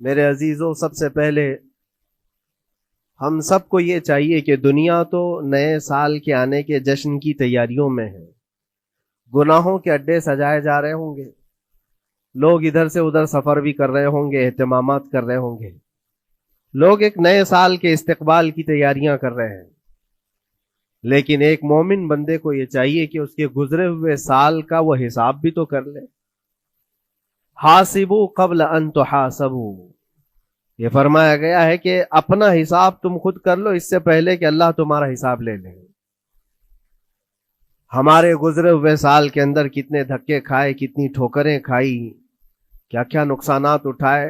میرے عزیزوں، سب سے پہلے ہم سب کو یہ چاہیے کہ دنیا تو نئے سال کے آنے کے جشن کی تیاریوں میں ہے۔ گناہوں کے اڈے سجائے جا رہے ہوں گے، لوگ ادھر سے ادھر سفر بھی کر رہے ہوں گے، اہتمامات کر رہے ہوں گے، لوگ ایک نئے سال کے استقبال کی تیاریاں کر رہے ہیں۔ لیکن ایک مومن بندے کو یہ چاہیے کہ اس کے گزرے ہوئے سال کا وہ حساب بھی تو کر لے۔ حاسبوا قبل ان تحاسبوا، یہ فرمایا گیا ہے کہ اپنا حساب تم خود کر لو اس سے پہلے کہ اللہ تمہارا حساب لے لے۔ ہمارے گزرے ہوئے سال کے اندر کتنے دھکے کھائے، کتنی ٹھوکریں کھائی، کیا کیا نقصانات اٹھائے۔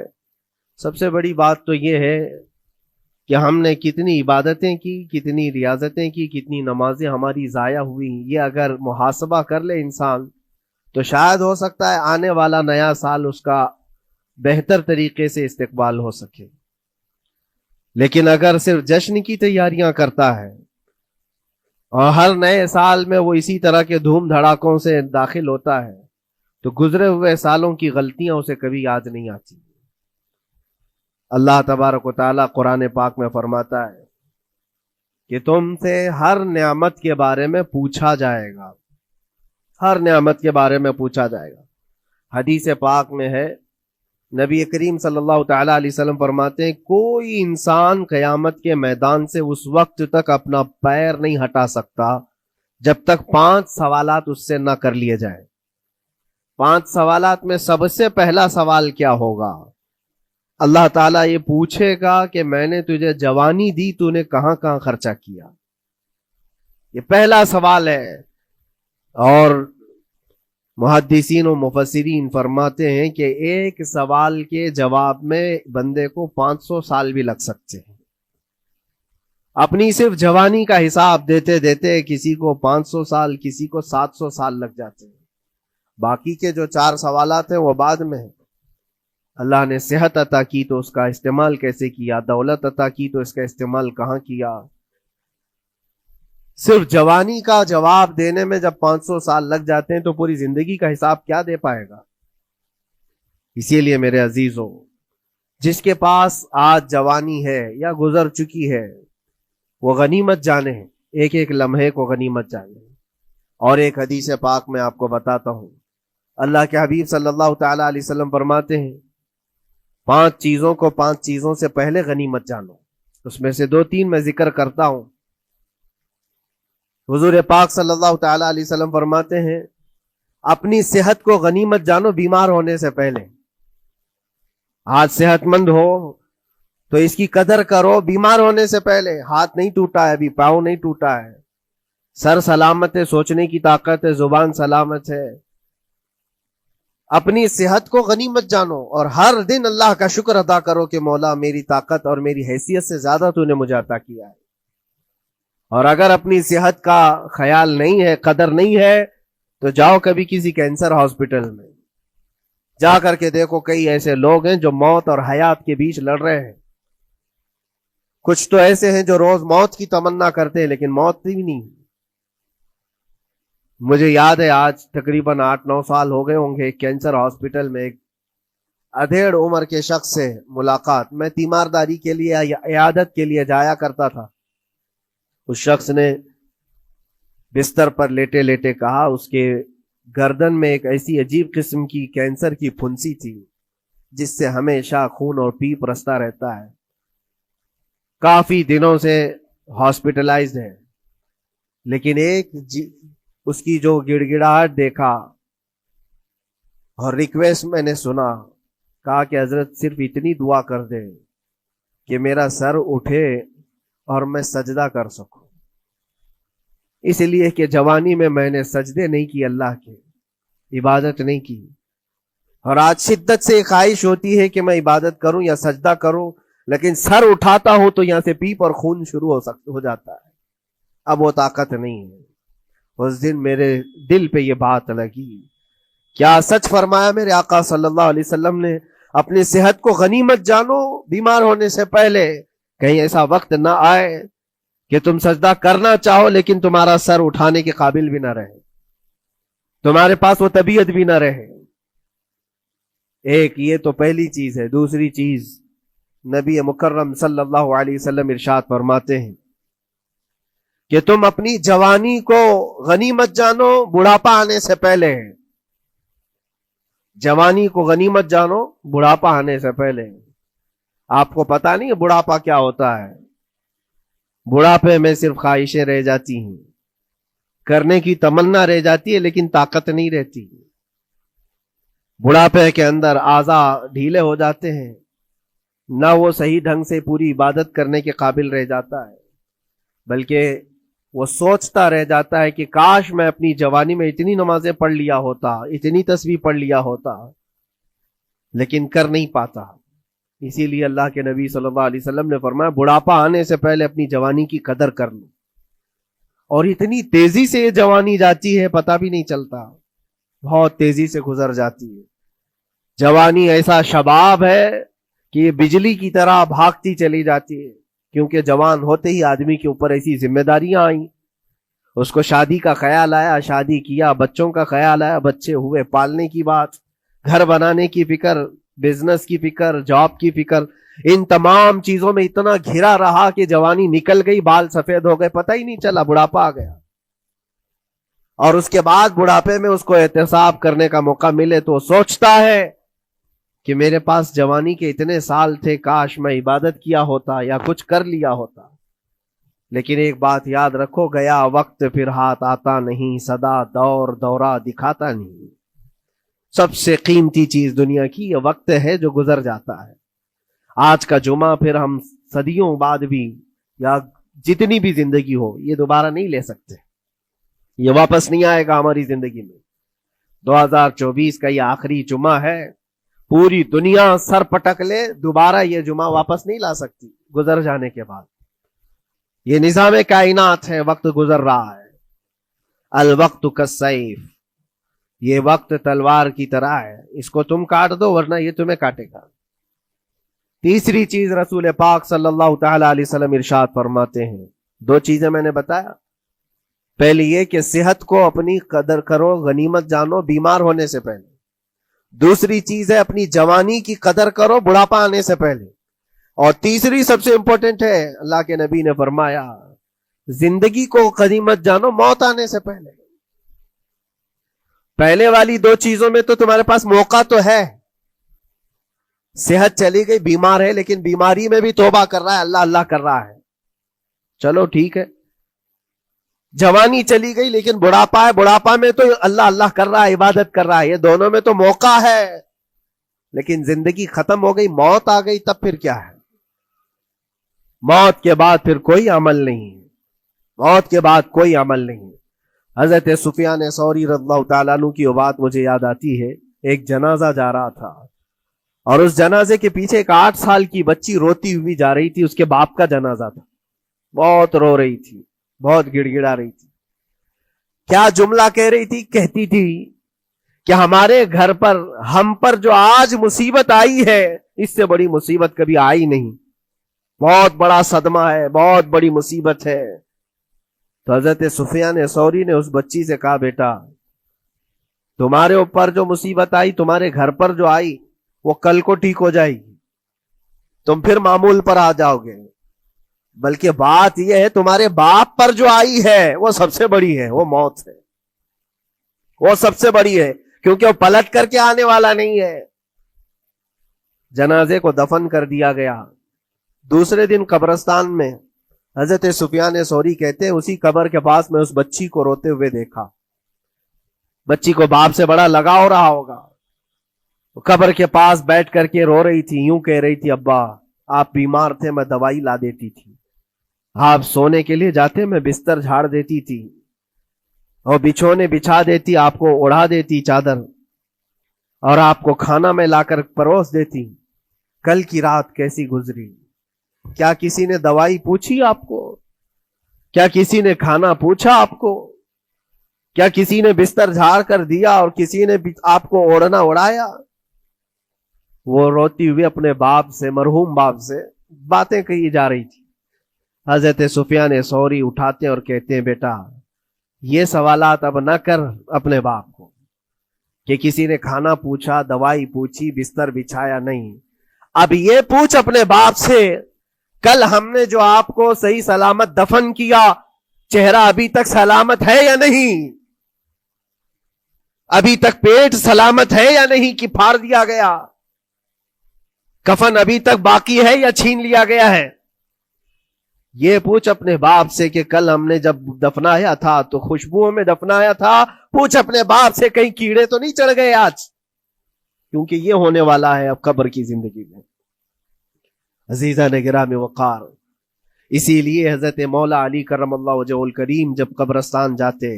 سب سے بڑی بات تو یہ ہے کہ ہم نے کتنی عبادتیں کی، کتنی ریاضتیں کی، کتنی نمازیں ہماری ضائع ہوئی۔ یہ اگر محاسبہ کر لے انسان تو شاید ہو سکتا ہے آنے والا نیا سال اس کا بہتر طریقے سے استقبال ہو سکے۔ لیکن اگر صرف جشن کی تیاریاں کرتا ہے اور ہر نئے سال میں وہ اسی طرح کے دھوم دھڑاکوں سے داخل ہوتا ہے تو گزرے ہوئے سالوں کی غلطیاں اسے کبھی یاد نہیں آتی۔ اللہ تبارک و تعالیٰ قرآن پاک میں فرماتا ہے کہ تم سے ہر نعمت کے بارے میں پوچھا جائے گا، ہر نعمت کے بارے میں پوچھا جائے گا۔ حدیث پاک میں ہے، نبی کریم صلی اللہ تعالیٰ علیہ وسلم فرماتے ہیں کوئی انسان قیامت کے میدان سے اس وقت تک اپنا پیر نہیں ہٹا سکتا جب تک 5 سوالات اس سے نہ کر لیے جائیں۔ 5 سوالات میں سب سے پہلا سوال کیا ہوگا؟ اللہ تعالیٰ یہ پوچھے گا کہ میں نے تجھے جوانی دی، تو نے کہاں کہاں خرچہ کیا؟ یہ پہلا سوال ہے۔ اور محدثین و مفسرین فرماتے ہیں کہ ایک سوال کے جواب میں بندے کو 500 سال بھی لگ سکتے ہیں۔ اپنی صرف جوانی کا حساب دیتے دیتے کسی کو 500 سال، کسی کو 700 سال لگ جاتے ہیں۔ باقی کے جو 4 سوالات ہیں وہ بعد میں ہیں۔ اللہ نے صحت عطا کی تو اس کا استعمال کیسے کیا، دولت عطا کی تو اس کا استعمال کہاں کیا۔ صرف جوانی کا جواب دینے میں جب 500 سال لگ جاتے ہیں تو پوری زندگی کا حساب کیا دے پائے گا؟ اسی لیے میرے عزیزوں، جس کے پاس آج جوانی ہے یا گزر چکی ہے وہ غنیمت جانے، ایک ایک لمحے کو غنیمت جانے۔ اور ایک حدیث پاک میں آپ کو بتاتا ہوں، اللہ کے حبیب صلی اللہ تعالی علیہ وسلم فرماتے ہیں 5 چیزوں کو 5 چیزوں سے پہلے غنیمت جانو۔ اس میں سے 2-3 میں ذکر کرتا ہوں۔ حضور پاک صلی اللہ تعالی علیہ وسلم فرماتے ہیں اپنی صحت کو غنیمت جانو بیمار ہونے سے پہلے۔ آج صحت مند ہو تو اس کی قدر کرو بیمار ہونے سے پہلے۔ ہاتھ نہیں ٹوٹا ہے ابھی، پاؤں نہیں ٹوٹا ہے، سر سلامت ہے، سوچنے کی طاقت ہے، زبان سلامت ہے۔ اپنی صحت کو غنیمت جانو اور ہر دن اللہ کا شکر ادا کرو کہ مولا میری طاقت اور میری حیثیت سے زیادہ تو نے مجھے عطا کیا ہے۔ اور اگر اپنی صحت کا خیال نہیں ہے، قدر نہیں ہے، تو جاؤ کبھی کسی کینسر ہاسپٹل میں جا کر کے دیکھو، کئی ایسے لوگ ہیں جو موت اور حیات کے بیچ لڑ رہے ہیں۔ کچھ تو ایسے ہیں جو روز موت کی تمنا کرتے ہیں لیکن موت بھی نہیں۔ مجھے یاد ہے آج تقریباً 8-9 سال ہو گئے ہوں گے، ایک کینسر ہاسپٹل میں ایک ادھیڑ عمر کے شخص سے ملاقات، میں تیمارداری کے لیے یا عیادت کے لیے جایا کرتا تھا۔ اس شخص نے بستر پر لیٹے لیٹے کہا اس کے گردن میں ایک ایسی عجیب قسم کی کینسر کی پھنسی تھی جس سے ہمیشہ خون اور پیپ رستا رہتا ہے، کافی دنوں سے ہاسپٹلائزڈ ہے۔ لیکن ایک اس کی جو گڑ گڑاہٹ دیکھا اور ریکویسٹ میں نے سنا، کہا کہ حضرت صرف اتنی دعا کر دے کہ میرا سر اٹھے اور میں سجدہ کر سکوں، اس لیے کہ جوانی میں نے سجدے نہیں کی، اللہ کے عبادت نہیں کی، اور آج شدت سے خواہش ہوتی ہے کہ میں عبادت کروں یا سجدہ کروں، لیکن سر اٹھاتا ہوں تو یہاں سے پیپ اور خون شروع ہو جاتا ہے، اب وہ طاقت نہیں ہے۔ اس دن میرے دل پہ یہ بات لگی، کیا سچ فرمایا میرے آقا صلی اللہ علیہ وسلم نے، اپنی صحت کو غنیمت جانو بیمار ہونے سے پہلے، کہیں ایسا وقت نہ آئے کہ تم سجدہ کرنا چاہو لیکن تمہارا سر اٹھانے کے قابل بھی نہ رہے، تمہارے پاس وہ طبیعت بھی نہ رہے۔ ایک یہ تو پہلی چیز ہے. دوسری چیز نبی مکرم صلی اللہ علیہ وسلم ارشاد فرماتے ہیں کہ تم اپنی جوانی کو غنیمت جانو بڑھاپا آنے سے پہلے. جوانی کو غنیمت جانو بڑھاپا آنے سے پہلے. آپ کو پتا نہیں ہے بڑھاپا کیا ہوتا ہے؟ بڑھاپے میں صرف خواہشیں رہ جاتی ہیں, کرنے کی تمنا رہ جاتی ہے لیکن طاقت نہیں رہتی. بڑھاپے کے اندر اعضاء ڈھیلے ہو جاتے ہیں, نہ وہ صحیح ڈھنگ سے پوری عبادت کرنے کے قابل رہ جاتا ہے, بلکہ وہ سوچتا رہ جاتا ہے کہ کاش میں اپنی جوانی میں اتنی نمازیں پڑھ لیا ہوتا, اتنی تسبیح پڑھ لیا ہوتا, لیکن کر نہیں پاتا. اسی لیے اللہ کے نبی صلی اللہ علیہ وسلم نے فرمایا بڑھاپا آنے سے پہلے اپنی جوانی کی قدر کر لو. اور اتنی تیزی سے یہ جوانی جاتی ہے پتہ بھی نہیں چلتا, بہت تیزی سے گزر جاتی ہے. جوانی ایسا شباب ہے کہ یہ بجلی کی طرح بھاگتی چلی جاتی ہے, کیونکہ جوان ہوتے ہی آدمی کے اوپر ایسی ذمہ داریاں آئیں. اس کو شادی کا خیال آیا, شادی کیا, بچوں کا خیال آیا, بچے ہوئے, پالنے کی بات, گھر بنانے کی فکر, بزنس کی فکر, جاب کی فکر. ان تمام چیزوں میں اتنا گھرا رہا کہ جوانی نکل گئی, بال سفید ہو گئے, پتہ ہی نہیں چلا, بڑھاپا آ گیا. اور اس کے بعد بڑھاپے میں اس کو احتساب کرنے کا موقع ملے تو سوچتا ہے کہ میرے پاس جوانی کے اتنے سال تھے, کاش میں عبادت کیا ہوتا یا کچھ کر لیا ہوتا. لیکن ایک بات یاد رکھو, گیا وقت پھر ہاتھ آتا نہیں, سدا دور دورہ دکھاتا نہیں. سب سے قیمتی چیز دنیا کی یہ وقت ہے جو گزر جاتا ہے. آج کا جمعہ پھر ہم صدیوں بعد بھی یا جتنی بھی زندگی ہو یہ دوبارہ نہیں لے سکتے, یہ واپس نہیں آئے گا ہماری زندگی میں. 2024 کا یہ آخری جمعہ ہے, پوری دنیا سر پٹک لے دوبارہ یہ جمعہ واپس نہیں لا سکتی گزر جانے کے بعد. یہ نظام کائنات ہے, وقت گزر رہا ہے. الوقت کالسیف, یہ وقت تلوار کی طرح ہے, اس کو تم کاٹ دو ورنہ یہ تمہیں کاٹے گا. تیسری چیز رسول پاک صلی اللہ تعالی علیہ وسلم ارشاد فرماتے ہیں, دو چیزیں میں نے بتایا. پہلی یہ کہ صحت کو اپنی قدر کرو, غنیمت جانو بیمار ہونے سے پہلے. دوسری چیز ہے اپنی جوانی کی قدر کرو بڑھاپا آنے سے پہلے. اور تیسری سب سے امپورٹنٹ ہے, اللہ کے نبی نے فرمایا زندگی کو غنیمت جانو موت آنے سے پہلے. پہلے والی دو چیزوں میں تو تمہارے پاس موقع تو ہے. صحت چلی گئی, بیمار ہے, لیکن بیماری میں بھی توبہ کر رہا ہے, اللہ اللہ کر رہا ہے, چلو ٹھیک ہے. جوانی چلی گئی لیکن بڑھاپا ہے, بڑھاپا میں تو اللہ اللہ کر رہا ہے, عبادت کر رہا ہے. یہ دونوں میں تو موقع ہے, لیکن زندگی ختم ہو گئی, موت آ گئی, تب پھر کیا ہے؟ موت کے بعد پھر کوئی عمل نہیں, موت کے بعد کوئی عمل نہیں. حضرت سفیان ثوری رضی اللہ تعالیٰ عنہ کی وہ بات مجھے یاد آتی ہے. ایک جنازہ جا رہا تھا اور اس جنازے کے پیچھے ایک 8 سال کی بچی روتی ہوئی جا رہی تھی. اس کے باپ کا جنازہ تھا, بہت رو رہی تھی, بہت گڑ گڑا رہی تھی. کیا جملہ کہہ رہی تھی؟ کہتی تھی کہ ہمارے گھر پر, ہم پر جو آج مصیبت آئی ہے اس سے بڑی مصیبت کبھی آئی نہیں, بہت بڑا صدمہ ہے, بہت بڑی مصیبت ہے. تو حضرت سفیان ثوری نے اس بچی سے کہا بیٹا تمہارے اوپر جو مصیبت آئی, تمہارے گھر پر جو آئی, وہ کل کو ٹھیک ہو جائے گی, تم پھر معمول پر آ جاؤ گے. بلکہ بات یہ ہے تمہارے باپ پر جو آئی ہے وہ سب سے بڑی ہے, وہ موت ہے, وہ سب سے بڑی ہے, کیونکہ وہ پلٹ کر کے آنے والا نہیں ہے. جنازے کو دفن کر دیا گیا. دوسرے دن قبرستان میں حضرت سفیان ثوری کہتے ہیں اسی قبر کے پاس میں اس بچی کو روتے ہوئے دیکھا. بچی کو باپ سے بڑا لگاؤ رہا ہوگا, قبر کے پاس بیٹھ کر کے رو رہی تھی, یوں کہہ رہی تھی ابا آپ بیمار تھے, میں دوائی لا دیتی تھی, آپ سونے کے لیے جاتے میں بستر جھاڑ دیتی تھی اور بچھونے بچھا دیتی, آپ کو اڑا دیتی چادر, اور آپ کو کھانا میں لا کر پروس دیتی. کل کی رات کیسی گزری؟ کیا کسی نے دوائی پوچھی آپ کو؟ کیا کسی نے کھانا پوچھا آپ کو؟ کیا کسی نے بستر جھاڑ کر دیا اور کسی نے آپ کو اوڑھنا اڑایا؟ وہ روتی ہوئی اپنے باپ سے, مرحوم باپ سے باتیں کہی جا رہی تھی. حضرت سفیان ثوری اٹھاتے اور کہتے ہیں بیٹا یہ سوالات اب نہ کر اپنے باپ کو, کہ کسی نے کھانا پوچھا، دوائی پوچھی، بستر بچھایا نہیں. اب یہ پوچھ اپنے باپ سے کل ہم نے جو آپ کو صحیح سلامت دفن کیا چہرہ ابھی تک سلامت ہے یا نہیں؟ ابھی تک پیٹ سلامت ہے یا نہیں کہ پھاڑ دیا گیا؟ کفن ابھی تک باقی ہے یا چھین لیا گیا ہے؟ یہ پوچھ اپنے باپ سے کہ کل ہم نے جب دفنایا تھا تو خوشبوؤں میں دفنایا تھا. پوچھ اپنے باپ سے کہیں کیڑے تو نہیں چڑھ گئے آج؟ کیونکہ یہ ہونے والا ہے اب قبر کی زندگی میں. عزیزان گرامی وقار، اسی لیے حضرت مولا علی کرم اللہ وجہہ الکریم جب قبرستان جاتے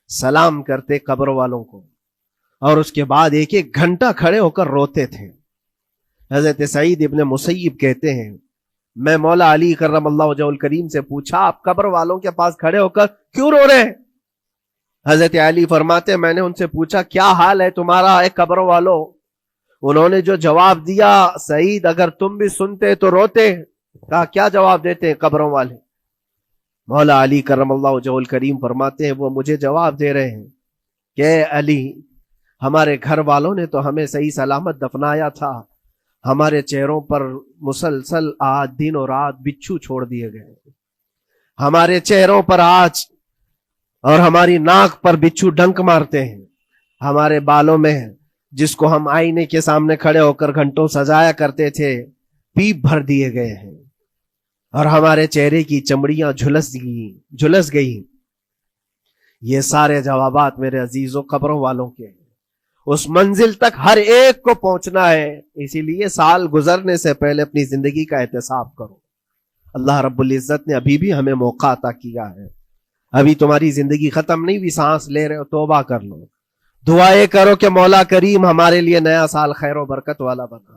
سلام کرتے قبر والوں کو اور اس کے بعد ایک ایک گھنٹہ کھڑے ہو کر روتے تھے. حضرت سعید ابن مسیب کہتے ہیں میں مولا علی کرم اللہ وجہہ الکریم سے پوچھا آپ قبر والوں کے پاس کھڑے ہو کر کیوں رو رہے ہیں؟ حضرت علی فرماتے میں نے ان سے پوچھا کیا حال ہے تمہارا اے قبر والوں؟ انہوں نے جو جواب دیا سعید اگر تم بھی سنتے تو روتے. کہا کیا جواب دیتے ہیں قبروں والے؟ مولا علی کرم اللہ وجہہ الکریم فرماتے ہیں وہ مجھے جواب دے رہے ہیں کہ اے علی ہمارے گھر والوں نے تو ہمیں صحیح سلامت دفنایا تھا، ہمارے چہروں پر مسلسل آج دن اور رات بچھو چھوڑ دیے گئے، ہمارے چہروں پر آج اور ہماری ناک پر بچھو ڈنک مارتے ہیں، ہمارے بالوں میں جس کو ہم آئینے کے سامنے کھڑے ہو کر گھنٹوں سجایا کرتے تھے پیپ بھر دیے گئے ہیں اور ہمارے چہرے کی چمڑیاں جھلس گئی. یہ سارے جوابات میرے عزیزوں قبروں والوں کے ہیں. اس منزل تک ہر ایک کو پہنچنا ہے، اسی لیے سال گزرنے سے پہلے اپنی زندگی کا احتساب کرو. اللہ رب العزت نے ابھی بھی ہمیں موقع عطا کیا ہے، ابھی تمہاری زندگی ختم نہیں ہوئی، سانس لے رہے ہو، توبہ کر لو، دعائیں کرو کہ مولا کریم ہمارے لیے نیا سال خیر و برکت والا بنا.